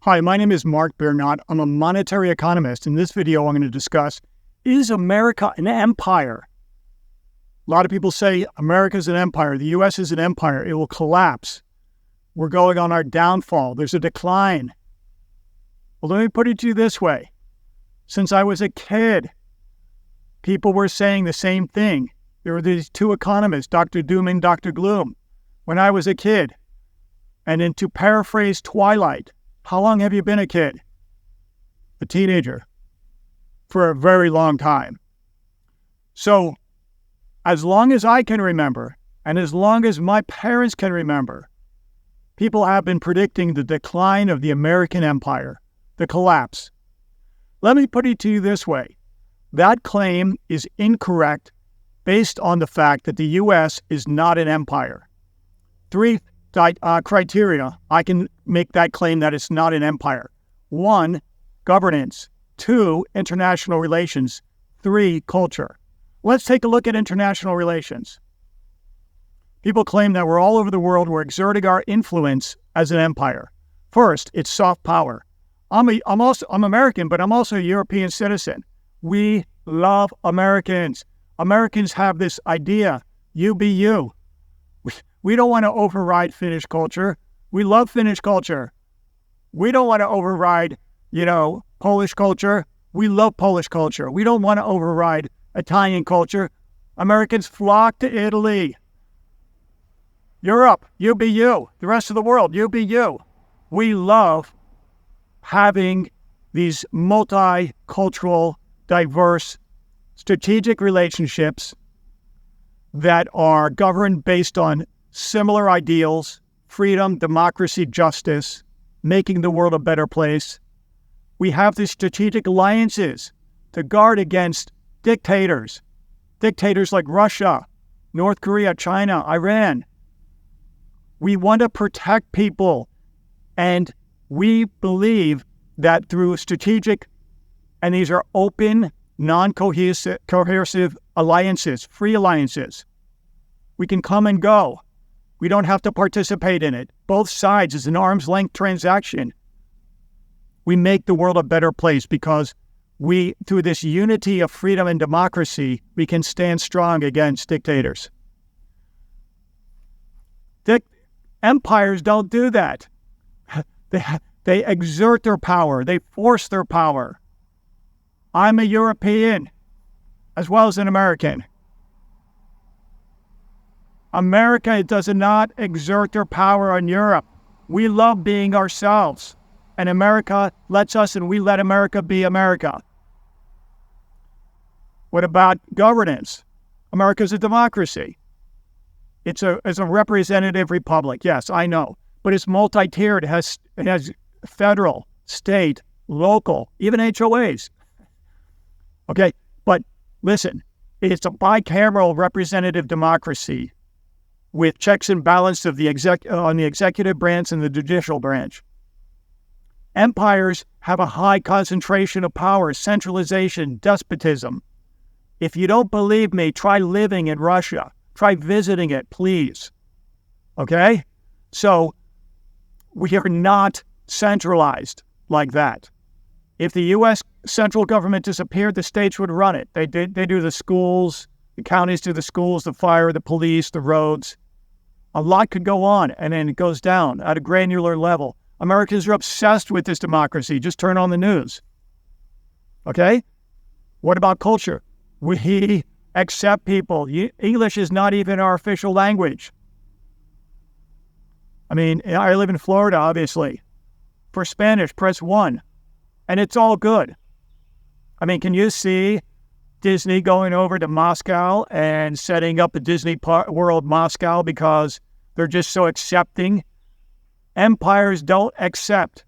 Hi, my name is Mark Bernot. I'm a monetary economist. In this video, I'm going to discuss, is America an empire? A lot of people say America is an empire. The U.S. is an empire. It will collapse. We're going on our downfall. There's a decline. Well, let me put it to you this way. Since I was a kid, people were saying the same thing. There were these two economists, Dr. Doom and Dr. Gloom, when I was a kid. And then to paraphrase Twilight, how long have you been a kid? A teenager. For a very long time. So, as long as I can remember, and as long as my parents can remember, people have been predicting the decline of the American empire, the collapse. Let me put it to you this way. That claim is incorrect based on the fact that the U.S. is not an empire. Three criteria, I can make that claim that it's not an empire. 1, governance. 2, international relations. 3, culture. Let's take a look at international relations. People claim that we're all over the world, we're exerting our influence as an empire. First, it's soft power. I'm American, but I'm also a European citizen. We love Americans. Americans have this idea, you be you. We don't want to override Finnish culture. We love Finnish culture. We don't want to override, Polish culture. We love Polish culture. We don't want to override Italian culture. Americans flock to Italy. Europe, you be you. The rest of the world, you be you. We love having these multicultural, diverse, strategic relationships that are governed based on similar ideals, freedom, democracy, justice, making the world a better place. We have these strategic alliances to guard against dictators like Russia, North Korea, China, Iran. We want to protect people, and we believe that through strategic, and these are open, non-coercive alliances, free alliances, we can come and go. We don't have to participate in it. Both sides is an arm's length transaction. We make the world a better place because through this unity of freedom and democracy, we can stand strong against dictators. Empires don't do that. They exert their power. They force their power. I'm a European as well as an American. America does not exert their power on Europe. We love being ourselves. And America lets us, and we let America be America. What about governance? America's a democracy. It's a representative republic. Yes, I know. But it's multi-tiered. It has federal, state, local, even HOAs. Okay, but listen, it's a bicameral representative democracy with checks and balance on the executive branch and the judicial branch. Empires have a high concentration of power, centralization, despotism. If you don't believe me, try living in Russia. Try visiting it, please. Okay? So, we are not centralized like that. If the U.S. central government disappeared, the states would run it. They do the schools, the counties do the schools, the fire, the police, the roads. A lot could go on, and then it goes down at a granular level. Americans are obsessed with this democracy. Just turn on the news. Okay? What about culture? We accept people. English is not even our official language. I mean, I live in Florida, obviously. For Spanish, press 1. And it's all good. I mean, can you see Disney going over to Moscow and setting up a Disney World Moscow because they're just so accepting? Empires don't accept.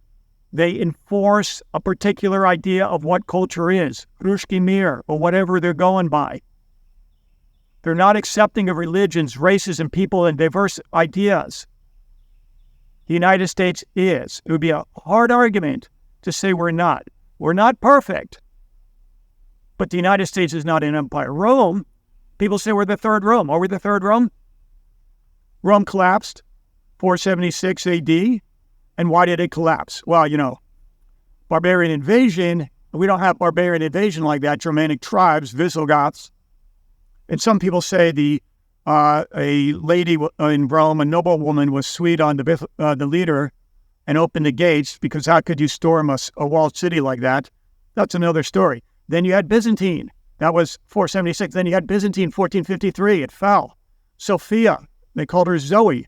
They enforce a particular idea of what culture is, Ruski Mir, or whatever they're going by. They're not accepting of religions, races, and people and diverse ideas. The United States is. It would be a hard argument to say we're not. We're not perfect. But the United States is not an empire. Rome, people say we're the third Rome. Are we the third Rome? Rome collapsed 476 AD. And why did it collapse? Well, barbarian invasion. We don't have barbarian invasion like that. Germanic tribes, Visigoths. And some people say a lady in Rome, a noblewoman, was sweet on the leader and opened the gates, because how could you storm a walled city like that? That's another story. Then you had Byzantine. That was 476. Then you had Byzantine, 1453. It fell. Sophia, they called her Zoe.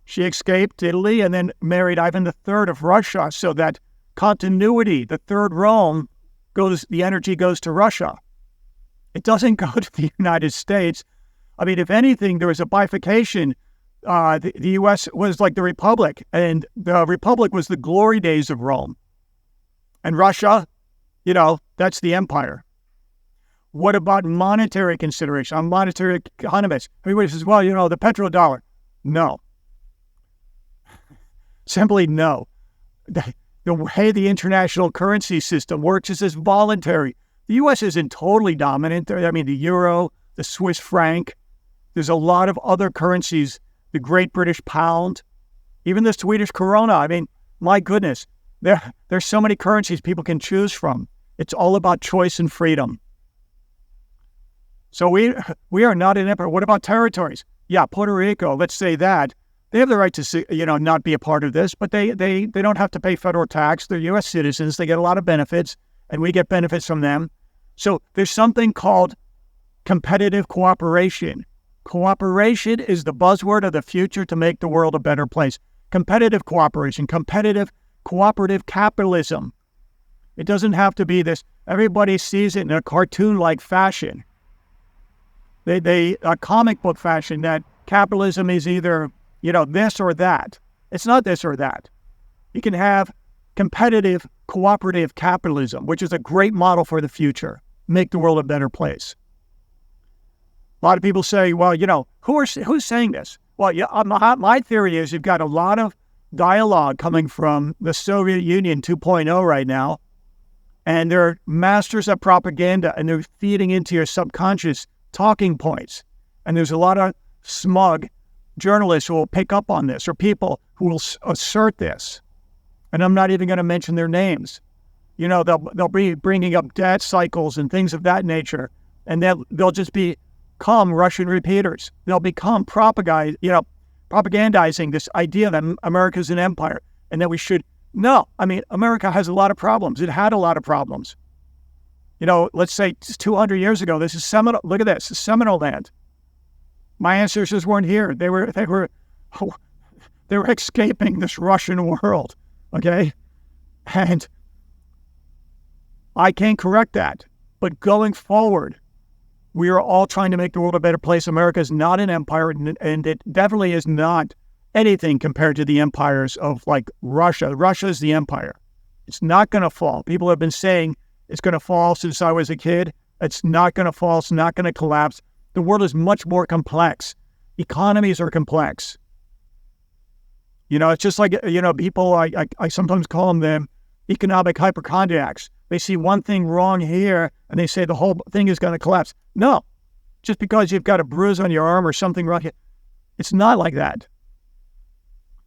She escaped Italy and then married Ivan III of Russia, so that continuity, the third Rome, the energy goes to Russia. It doesn't go to the United States. I mean, if anything, there was a bifurcation. The U.S. was like the Republic, and the Republic was the glory days of Rome. And Russia, that's the empire. What about monetary consideration? I'm monetary economist. Everybody says, well, the petrodollar. No. Simply no. The way the international currency system works is voluntary. The U.S. isn't totally dominant. I mean, the euro, the Swiss franc, there's a lot of other currencies, the Great British Pound, even the Swedish krona. I mean, my goodness, there's so many currencies people can choose from. It's all about choice and freedom. So we are not an empire. What about territories? Yeah, Puerto Rico, let's say that. They have the right to, not be a part of this, but they don't have to pay federal tax. They're U.S. citizens. They get a lot of benefits, and we get benefits from them. So there's something called competitive cooperation. Cooperation is the buzzword of the future to make the world a better place. Competitive cooperation, competitive cooperative capitalism. It doesn't have to be this. Everybody sees it in a cartoon-like fashion. A comic book fashion, that capitalism is either, this or that. It's not this or that. You can have competitive cooperative capitalism, which is a great model for the future. Make the world a better place. A lot of people say, well, who's saying this? Well, my theory is you've got a lot of dialogue coming from the Soviet Union 2.0 right now, and they're masters of propaganda, and they're feeding into your subconscious talking points. And there's a lot of smug journalists who will pick up on this, or people who will assert this. And I'm not even going to mention their names. They'll be bringing up debt cycles and things of that nature, and they'll just become Russian repeaters. They'll become propagandizing this idea that America's an empire and that we should. No, I mean, America has a lot of problems. It had a lot of problems. Let's say 200 years ago, this is Seminole. Look at this, Seminole land. My ancestors weren't here. They were escaping this Russian world. Okay, and I can't correct that. But going forward, we are all trying to make the world a better place. America is not an empire, and it definitely is not anything compared to the empires of like Russia. Russia is the empire. It's not going to fall. People have been saying it's going to fall since I was a kid. It's not going to fall. It's not going to collapse. The world is much more complex. Economies are complex. It's just like, people, I sometimes call them economic hypochondriacs. They see one thing wrong here, and they say the whole thing is going to collapse. No, just because you've got a bruise on your arm or something wrong here, it's not like that.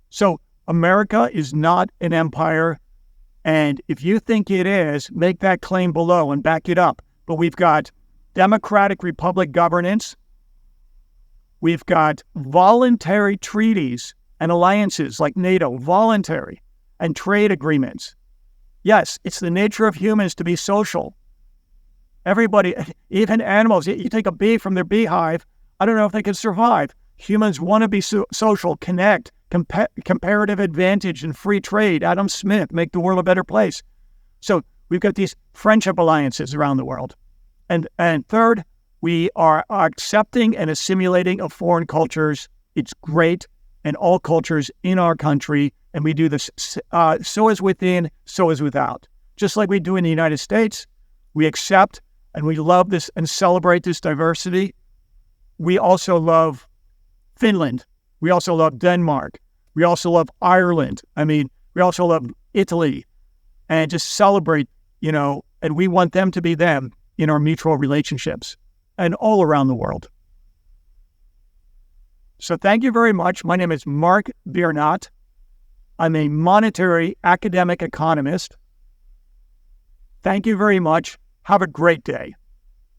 So America is not an empire, and if you think it is, make that claim below and back it up. But we've got democratic republic governance. We've got voluntary treaties and alliances like NATO, voluntary, and trade agreements. Yes, it's the nature of humans to be social. Everybody, even animals, you take a bee from their beehive, I don't know if they can survive. Humans want to be social, connect, comparative advantage, and free trade. Adam Smith, make the world a better place. So we've got these friendship alliances around the world. And third, we are accepting and assimilating of foreign cultures. It's great. And all cultures in our country, and we do this, so is within, so is without. Just like we do in the United States, we accept and we love this and celebrate this diversity. We also love Finland. We also love Denmark. We also love Ireland. We also love Italy, and just celebrate, and we want them to be them in our mutual relationships and all around the world. So thank you very much. My name is Mark Biernat. I'm a monetary academic economist. Thank you very much. Have a great day.